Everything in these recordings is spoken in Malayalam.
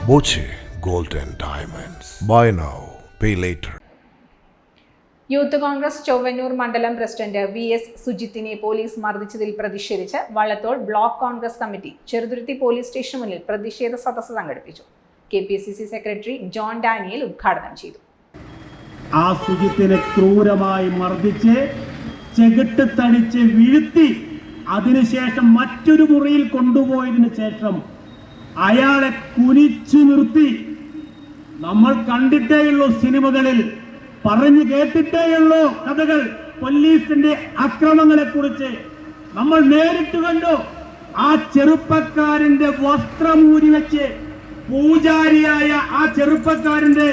Boche Gold and Diamonds. Buy now, pay later. Youth Congress Chowvannur മണ്ഡലം പ്രസിഡന്റ് VS സുജിത്തിനെ പോലീസ് മർദ്ദിച്ചതിൽ പ്രതിഷേധിച്ച് Vallathol block Congress committee Cheruthuruthy police സ്റ്റേഷന് മുന്നിൽ പ്രതിഷേധ സദസ്സ് സംഘടിപ്പിച്ചു. KPCC സെക്രട്ടറി ജോൺ ഡാനിയൽ ഉദ്ഘാടനം ചെയ്തു. ആ സുജിത്തിനെ ക്രൂരമായി മർദ്ദിച്ച് ചെകിട്ട് തടിച്ച് വീഴ്ത്തി അതിനുശേഷം മറ്റൊരു മുറിയിൽ കൊണ്ടുപോയതിനു ശേഷം അയാളെ കുനിച്ചു നിർത്തി. നമ്മൾ കണ്ടിട്ടേയുള്ളൂ, സിനിമകളിൽ പറഞ്ഞു കേട്ടിട്ടേയുള്ളൂ കഥകൾ. പോലീസിന്റെ അക്രമങ്ങളെ കുറിച്ച് നമ്മൾ നേരിട്ട് കണ്ടു. ആ ചെറുപ്പക്കാരന്റെ വസ്ത്രമൂരി വെച്ച് പൂജാരിയായ ആ ചെറുപ്പക്കാരന്റെ,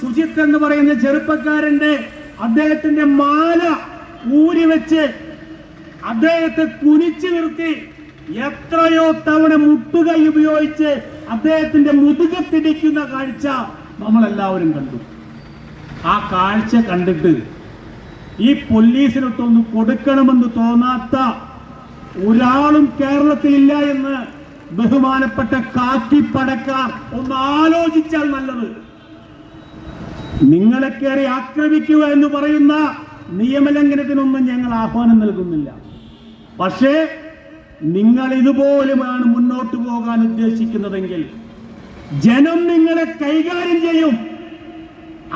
സുജിത്ത് എന്ന് പറയുന്ന ചെറുപ്പക്കാരന്റെ, അദ്ദേഹത്തിന്റെ മാല ഊരി വെച്ച് അദ്ദേഹത്തെ കുനിച്ചു നിർത്തി എത്രയോ തവണ മുട്ടുകൈ ഉപയോഗിച്ച് അദ്ദേഹത്തിന്റെ മുതുകത്തിടിക്കുന്ന കാഴ്ച നമ്മളെല്ലാവരും കണ്ടു. ആ കാഴ്ച കണ്ടിട്ട് ഈ പോലീസിനൊട്ടൊന്ന് കൊടുക്കണമെന്ന് തോന്നാത്ത ഒരാളും കേരളത്തിലില്ല എന്ന് ബഹുമാനപ്പെട്ട കാക്കിപ്പടക്കാർ ഒന്ന് ആലോചിച്ചാൽ നല്ലത്. നിങ്ങളെ കയറി ആക്രമിക്കുക എന്ന് പറയുന്ന നിയമലംഘനത്തിനൊന്നും ഞങ്ങൾ ആഹ്വാനം നൽകുന്നില്ല. പക്ഷേ നിങ്ങൾ ഇതുപോലെയാണ് മുന്നോട്ട് പോകാൻ ഉദ്ദേശിക്കുന്നതെങ്കിൽ ജനം നിങ്ങളെ കൈകാര്യം ചെയ്യും.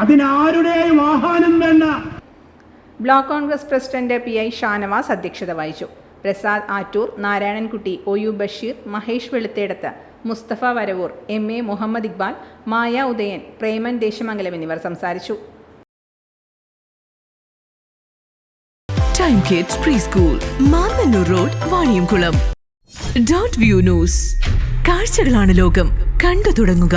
അതിനാരുടെയും ആഹ്വാനം വേണ്ട. Block Congress president PI Shanavas അധ്യക്ഷത വഹിച്ചു. പ്രസാദ് ആറ്റൂർ, നാരായണൻകുട്ടി, OU ബഷീർ, മഹേഷ് വെളുത്തേടത്ത്, മുസ്തഫ വരവൂർ, MA മുഹമ്മദ് ഇക്ബാൽ, മായ ഉദയൻ, പ്രേമൻ ദേശമംഗലം എന്നിവർ സംസാരിച്ചു. Time kids pre school, Mannannur road, Vaniyamkulam. .view news. കാഴ്ചകളാണ് ലോകം, കണ്ടു തുടങ്ങുക.